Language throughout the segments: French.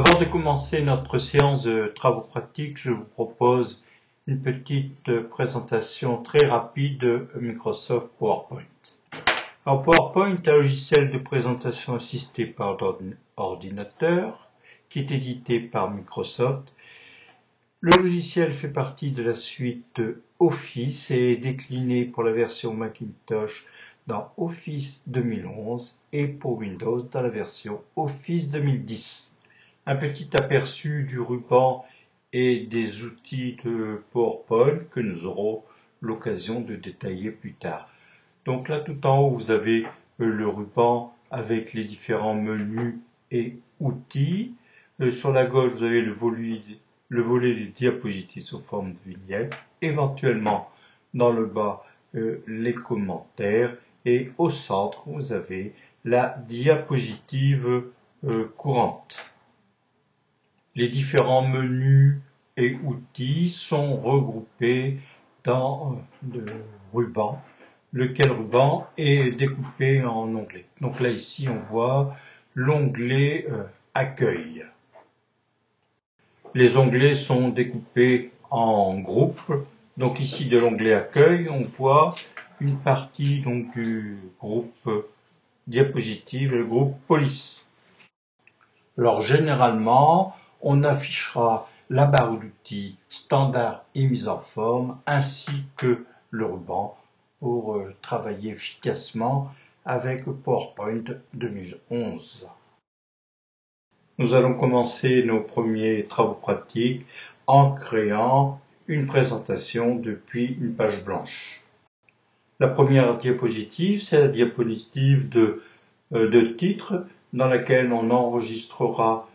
Avant de commencer notre séance de travaux pratiques, je vous propose une petite présentation très rapide de Microsoft PowerPoint. Alors PowerPoint est un logiciel de présentation assisté par ordinateur qui est édité par Microsoft. Le logiciel fait partie de la suite Office et est décliné pour la version Macintosh dans Office 2011 et pour Windows dans la version Office 2010. Un petit aperçu du ruban et des outils de PowerPoint que nous aurons l'occasion de détailler plus tard. Donc là tout en haut vous avez le ruban avec les différents menus et outils. Sur la gauche vous avez le volet des diapositives sous forme de vignette. Éventuellement dans le bas les commentaires et au centre vous avez la diapositive courante. Les différents menus et outils sont regroupés dans le ruban, lequel ruban est découpé en onglets. Donc là ici on voit l'onglet Accueil. Les onglets sont découpés en groupes. Donc ici de l'onglet Accueil on voit une partie donc du groupe diapositive, le groupe Police. Alors généralement on affichera la barre d'outils standard et mise en forme ainsi que le ruban pour travailler efficacement avec PowerPoint 2011. Nous allons commencer nos premiers travaux pratiques en créant une présentation depuis une page blanche. La première diapositive, c'est la diapositive de titre dans laquelle on enregistrera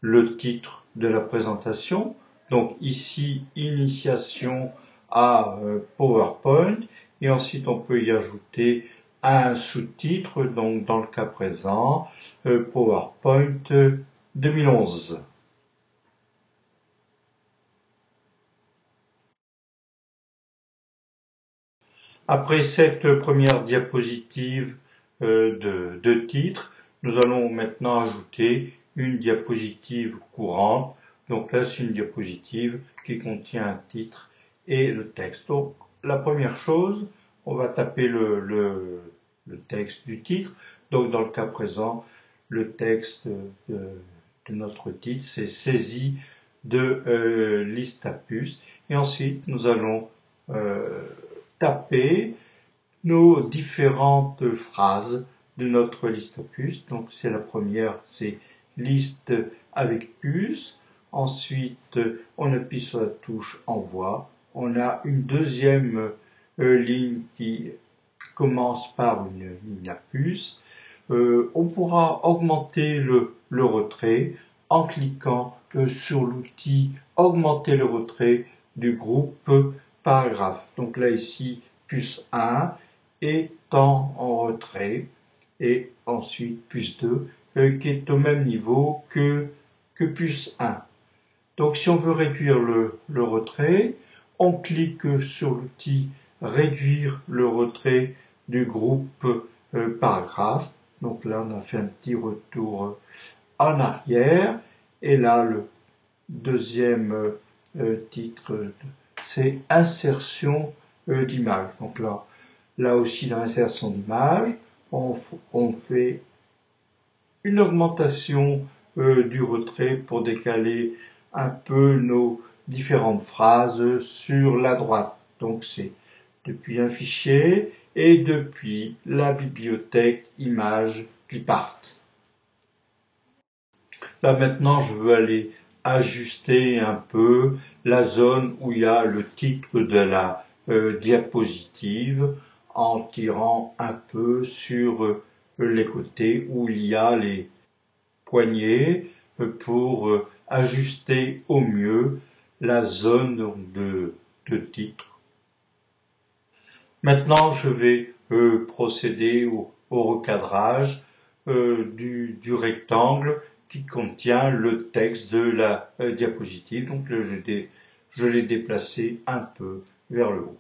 le titre de la présentation. Donc ici, initiation à PowerPoint, et ensuite on peut y ajouter un sous-titre, donc dans le cas présent, PowerPoint 2011. Après cette première diapositive de titre, nous allons maintenant ajouter une diapositive courante. Donc là, c'est une diapositive qui contient un titre et le texte. Donc, la première chose, on va taper le texte du titre. Donc, dans le cas présent, le texte de notre titre, c'est saisi de liste à puces. Et ensuite, nous allons taper nos différentes phrases de notre liste à puces. Donc c'est la première, c'est liste avec puce. Ensuite, on appuie sur la touche envoi. On a une deuxième ligne qui commence par une ligne à puce. On pourra augmenter le retrait en cliquant sur l'outil augmenter le retrait du groupe paragraphe. Donc là ici, puce 1 est en retrait. Et ensuite puce 2 qui est au même niveau que puce 1. Donc si on veut réduire le retrait, on clique sur l'outil réduire le retrait du groupe paragraphe. Donc là on a fait un petit retour en arrière et là le deuxième titre c'est insertion d'image. Donc là aussi dans l'insertion d'image on fait une augmentation du retrait pour décaler un peu nos différentes phrases sur la droite. Donc c'est depuis un fichier et depuis la bibliothèque images qui partent. Là maintenant je veux aller ajuster un peu la zone où il y a le titre de la diapositive en tirant un peu sur les côtés où il y a les poignées pour ajuster au mieux la zone de titre. Maintenant, je vais procéder au recadrage du rectangle qui contient le texte de la diapositive. Donc là, je l'ai déplacé un peu vers le haut.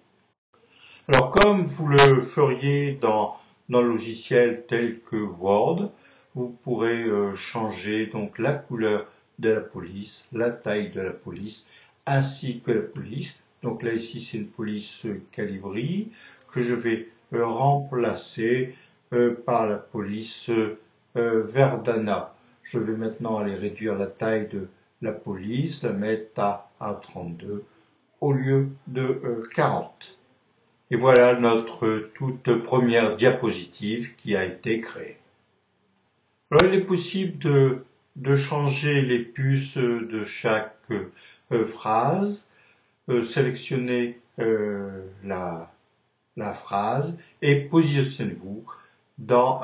Alors comme vous le feriez dans le logiciel tel que Word, vous pourrez changer donc la couleur de la police, la taille de la police, ainsi que la police. Donc là ici c'est une police Calibri que je vais remplacer par la police Verdana. Je vais maintenant aller réduire la taille de la police, la mettre à 32 au lieu de 40. Et voilà notre toute première diapositive qui a été créée. Alors il est possible de changer les puces de chaque phrase, sélectionnez la phrase et positionnez-vous dans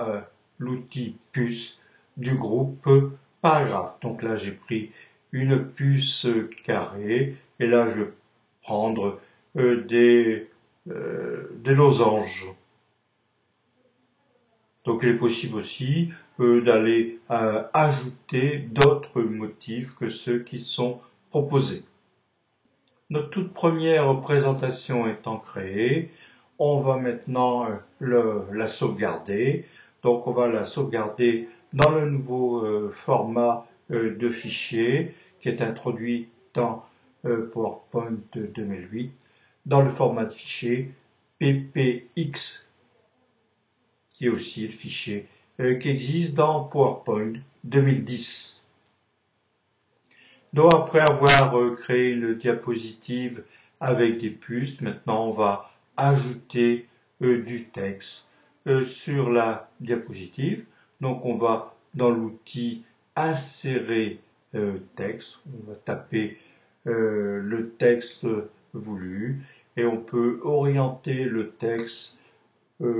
l'outil puce du groupe paragraphe. Donc là j'ai pris une puce carrée et là je vais prendre des losanges. Donc il est possible aussi d'aller ajouter d'autres motifs que ceux qui sont proposés. Notre toute première présentation étant créée, on va maintenant la sauvegarder. Donc on va la sauvegarder dans le nouveau format de fichier qui est introduit dans PowerPoint 2008, dans le format de fichier PPX, qui est aussi le fichier qui existe dans PowerPoint 2010. Donc après avoir créé une diapositive avec des puces, maintenant on va ajouter du texte sur la diapositive. Donc on va dans l'outil insérer texte, on va taper le texte voulu et on peut orienter le texte,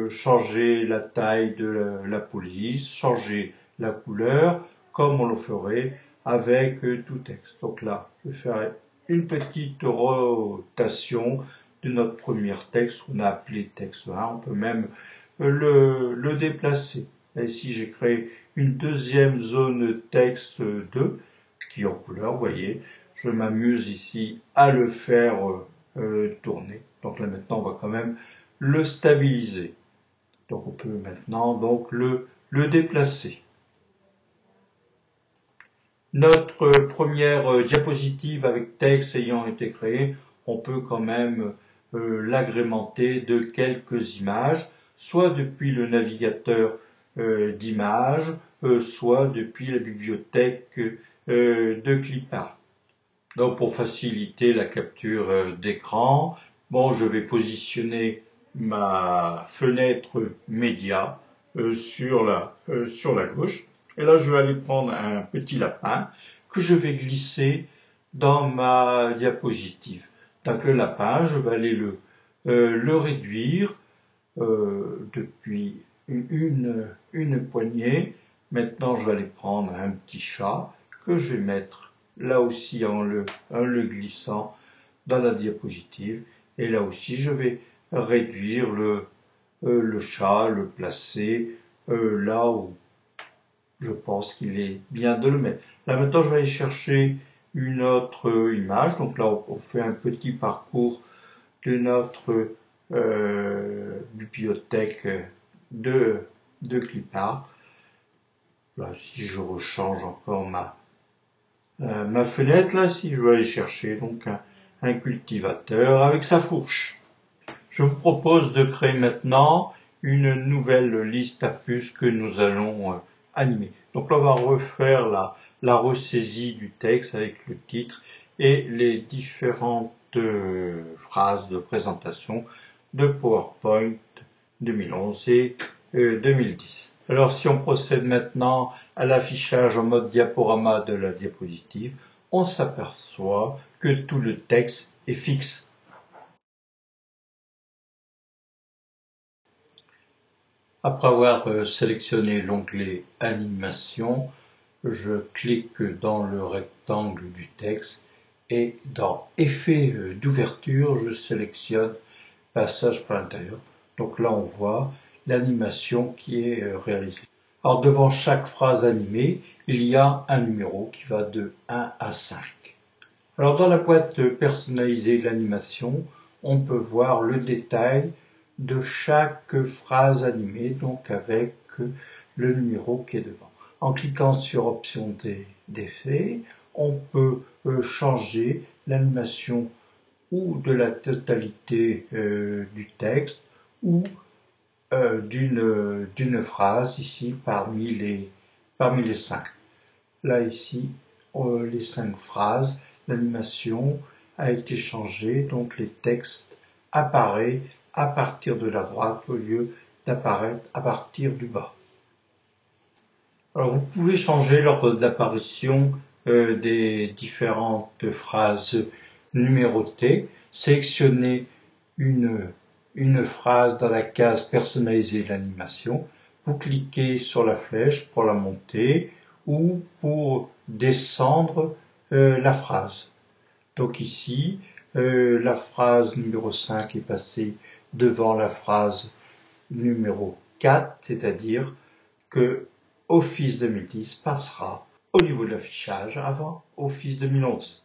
changer la taille de la police, changer la couleur comme on le ferait avec tout texte. Donc là, je vais faire une petite rotation de notre premier texte qu'on a appelé texte 1. On peut même le déplacer. Et ici, j'ai créé une deuxième zone texte 2 qui est en couleur. Vous voyez, je m'amuse ici à le faire tourner. Donc là, maintenant, on va quand même le stabiliser. Donc on peut maintenant donc le déplacer. Notre première diapositive avec texte ayant été créée, on peut quand même l'agrémenter de quelques images, soit depuis le navigateur d'images, soit depuis la bibliothèque de Clipart. Donc pour faciliter la capture d'écran, bon, je vais positionner ma fenêtre média sur la gauche. Et là, je vais aller prendre un petit lapin que je vais glisser dans ma diapositive. Donc le lapin, je vais aller le réduire depuis une poignée. Maintenant, je vais aller prendre un petit chat que je vais mettre là aussi en le glissant dans la diapositive. Et là aussi, je vais réduire le chat, le placer là où je pense qu'il est bien de le mettre. Là maintenant, je vais aller chercher une autre image. Donc là, on fait un petit parcours de notre bibliothèque de Clipart. Là, si je rechange encore ma fenêtre, là, si je vais aller chercher donc un cultivateur avec sa fourche. Je vous propose de créer maintenant une nouvelle liste à puces que nous allons animer. Donc là, on va refaire la ressaisie du texte avec le titre et les différentes phrases de présentation de PowerPoint 2011 et 2010. Alors si on procède maintenant à l'affichage en mode diaporama de la diapositive, on s'aperçoit que tout le texte est fixe. Après avoir sélectionné l'onglet Animation, je clique dans le rectangle du texte et dans Effet d'ouverture, je sélectionne Passage par l'intérieur. Donc là, on voit l'animation qui est réalisée. Alors devant chaque phrase animée, il y a un numéro qui va de 1 à 5. Alors dans la boîte personnalisée de l'animation, on peut voir le détail de chaque phrase animée, donc avec le numéro qui est devant. En cliquant sur Option d'effet, on peut changer l'animation ou de la totalité du texte ou d'une phrase ici parmi les 5. Là ici, les 5 phrases, l'animation a été changée, donc les textes apparaissent à partir de la droite au lieu d'apparaître à partir du bas. Alors vous pouvez changer l'ordre d'apparition des différentes phrases numérotées. Sélectionnez une phrase dans la case personnaliser l'animation. Vous cliquez sur la flèche pour la monter ou pour descendre la phrase. Donc ici, la phrase numéro 5 est passée devant la phrase numéro 4, c'est-à-dire que Office 2010 passera au niveau de l'affichage avant Office 2011.